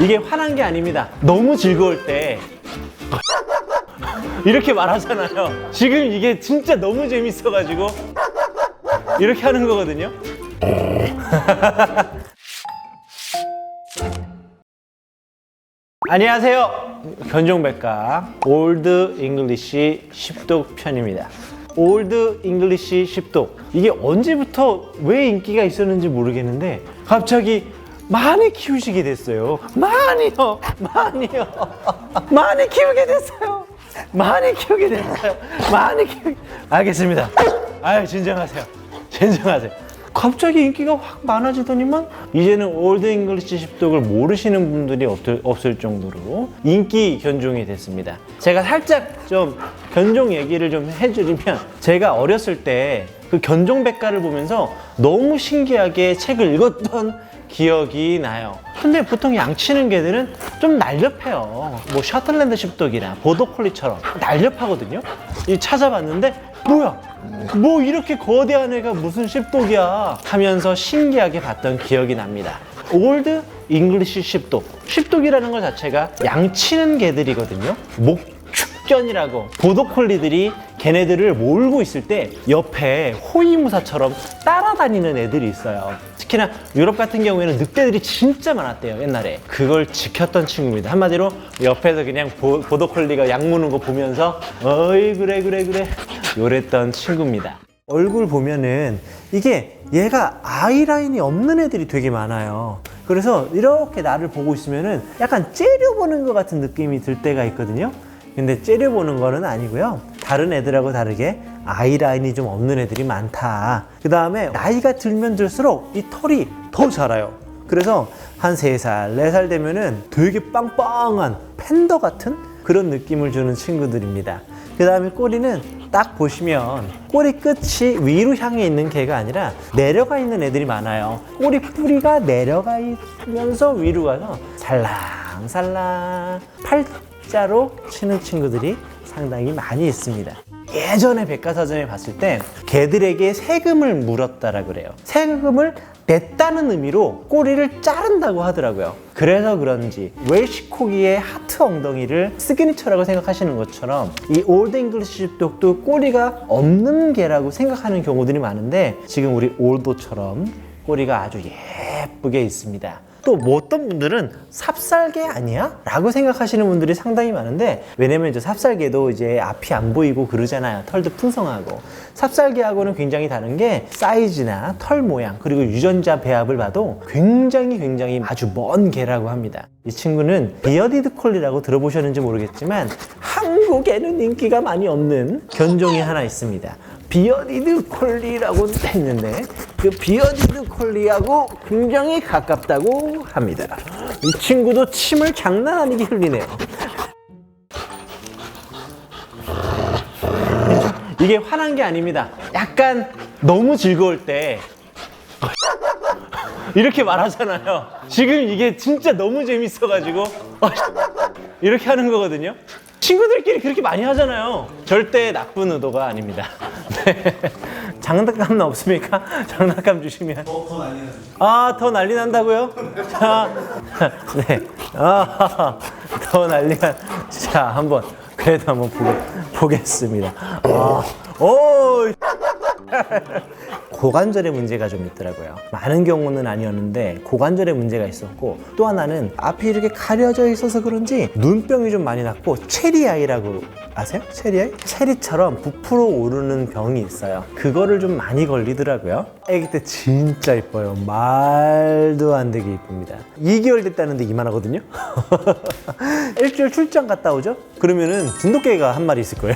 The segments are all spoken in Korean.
이게 화난 게 아닙니다. 너무 즐거울 때 이렇게 말하잖아요. 지금 이게 진짜 너무 재밌어가지고 이렇게 하는 거거든요. 안녕하세요. 견종백과 올드 잉글리시 10독 편입니다. 올드 잉글리시 10독, 이게 언제부터 왜 인기가 있었는지 모르겠는데 갑자기 많이 키우시게 됐어요. 많이요. 많이 키우게 됐어요. 알겠습니다. 아유, 진정하세요. 갑자기 인기가 확 많아지더니만 이제는 올드 잉글리시 10독을 모르시는 분들이 없을 정도로 인기 견종이 됐습니다. 제가 살짝 좀 견종 얘기를 좀 해드리면, 제가 어렸을 때 그 견종백과를 보면서 너무 신기하게 책을 읽었던 기억이 나요. 근데 보통 양치는 개들은 좀 날렵해요. 뭐 셔틀랜드 십독이나 보더콜리처럼 날렵하거든요. 찾아봤는데 뭐야? 뭐 이렇게 거대한 애가 무슨 십독이야 하면서 신기하게 봤던 기억이 납니다. 올드 잉글리시 십독. 십독이라는 것 자체가 양치는 개들이거든요. 목축견이라고, 보더콜리들이 걔네들을 몰고 있을 때 옆에 호위무사처럼 따라다니는 애들이 있어요. 특히나 유럽 같은 경우에는 늑대들이 진짜 많았대요, 옛날에. 그걸 지켰던 친구입니다. 한마디로 옆에서 그냥 보더콜리가 약 무는 거 보면서 어이 그래 요랬던 친구입니다. 얼굴 보면은 이게 얘가 아이라인이 없는 애들이 되게 많아요. 그래서 이렇게 나를 보고 있으면은 약간 째려보는 것 같은 느낌이 들 때가 있거든요. 근데 째려보는 거는 아니고요. 다른 애들하고 다르게 아이라인이 좀 없는 애들이 많다. 그 다음에 나이가 들면 들수록 이 털이 더 자라요. 그래서 한 3살, 4살 되면은 되게 빵빵한 팬더 같은 그런 느낌을 주는 친구들입니다. 그 다음에 꼬리는 딱 보시면 꼬리 끝이 위로 향해 있는 개가 아니라 내려가 있는 애들이 많아요. 꼬리 뿌리가 내려가 있면서 위로 가서 살랑살랑 팔자로 치는 친구들이 상당히 많이 있습니다. 예전에 백과사전에 봤을 때 개들에게 세금을 물었다라 그래요. 세금을 냈다는 의미로 꼬리를 자른다고 하더라고요. 그래서 그런지 웰시코기의 하트 엉덩이를 시그니처라고 생각하시는 것처럼 이 올드 잉글리시 십독도 꼬리가 없는 개라고 생각하는 경우들이 많은데, 지금 우리 올도처럼 꼬리가 아주 예쁘게 있습니다. 또 뭐 어떤 분들은 삽살개 아니야? 라고 생각하시는 분들이 상당히 많은데, 왜냐면 이제 삽살개도 이제 앞이 안 보이고 그러잖아요. 털도 풍성하고. 삽살개하고는 굉장히 다른 게 사이즈나 털 모양, 그리고 유전자 배합을 봐도 굉장히 아주 먼 개라고 합니다. 이 친구는 비어디드 콜리라고 들어보셨는지 모르겠지만 한국에는 인기가 많이 없는 견종이 하나 있습니다. 비어디드 콜리라고 했는데 그 비어디드 콜리하고 굉장히 가깝다고 합니다. 이 친구도 침을 장난 아니게 흘리네요. 이게 화난 게 아닙니다. 약간 너무 즐거울 때 이렇게 말하잖아요. 지금 이게 진짜 너무 재밌어가지고 이렇게 하는 거거든요. 친구들끼리 그렇게 많이 하잖아요. 절대 나쁜 의도가 아닙니다. 네. 장난감 없습니까? 장난감 주시면. 더 난리 난다. 더 난리 난다고요? 자, 네. 더 난리 난. 자, 그래도 한번 보겠습니다. 오! 고관절에 문제가 좀 있더라고요. 많은 경우는 아니었는데 고관절에 문제가 있었고, 또 하나는 앞이 이렇게 가려져 있어서 그런지 눈병이 좀 많이 났고, 체리아이라고 아세요? 체리아이? 체리처럼 부풀어 오르는 병이 있어요. 그거를 좀 많이 걸리더라고요. 아기 때 진짜 이뻐요. 말도 안 되게 이쁩니다. 2개월 됐다는데 이만하거든요. 일주일 출장 갔다 오죠? 그러면은 진돗개가 한 마리 있을 거예요.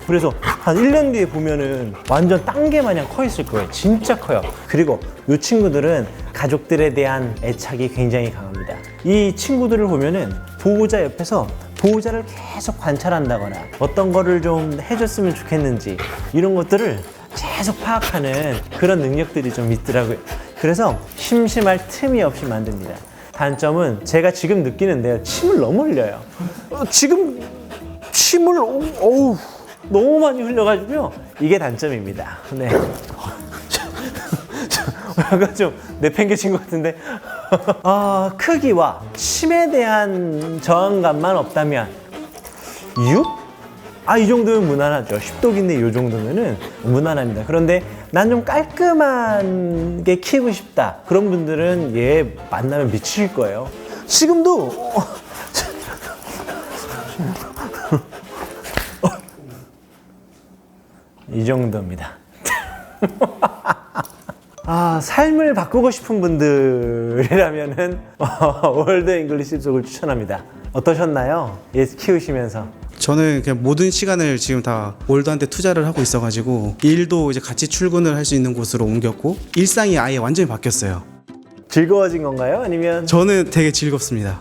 그래서 한 1년 뒤에 보면은 완전 땅개 마냥 커 있을 거예요. 진짜 커요. 그리고 이 친구들은 가족들에 대한 애착이 굉장히 강합니다. 이 친구들을 보면은 보호자 옆에서 보호자를 계속 관찰한다거나 어떤 거를 좀 해줬으면 좋겠는지 이런 것들을 계속 파악하는 그런 능력들이 좀 있더라고요. 그래서 심심할 틈이 없이 만듭니다. 단점은 제가 지금 느끼는데요. 침을 너무 흘려요. 지금 침을 너무 많이 흘려가지고요. 이게 단점입니다. 네. 약간 좀 내팽개친 것 같은데. 크기와 힘에 대한 저항감만 없다면 6? 이 정도면 무난하죠. 10독인데 이 정도면은 무난합니다. 그런데 난 좀 깔끔한 게 키우고 싶다. 그런 분들은 얘 만나면 미칠 거예요. 지금도 이 정도입니다. 삶을 바꾸고 싶은 분들이라면은 올드 잉글리시 숲속을 추천합니다. 어떠셨나요? 얘 키우시면서. 저는 그냥 모든 시간을 지금 다 올드한테 투자를 하고 있어가지고 일도 이제 같이 출근을 할 수 있는 곳으로 옮겼고 일상이 아예 완전히 바뀌었어요. 즐거워진 건가요? 아니면 저는 되게 즐겁습니다.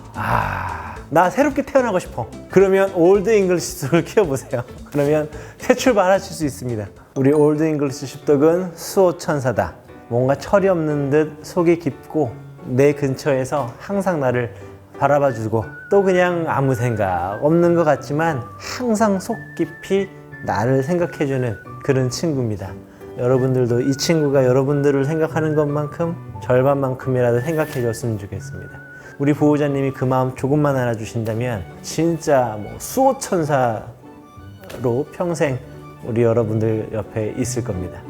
나 새롭게 태어나고 싶어. 그러면 올드 잉글리시 숲을 키워보세요. 그러면 새 출발하실 수 있습니다. 우리 올드 잉글리시 숲독은 수호천사다. 뭔가 철이 없는 듯 속이 깊고 내 근처에서 항상 나를 바라봐주고 또 그냥 아무 생각 없는 것 같지만 항상 속 깊이 나를 생각해주는 그런 친구입니다. 여러분들도 이 친구가 여러분들을 생각하는 것만큼 절반만큼이라도 생각해줬으면 좋겠습니다. 우리 보호자님이 그 마음 조금만 알아주신다면 진짜 수호천사로 평생 우리 여러분들 옆에 있을 겁니다.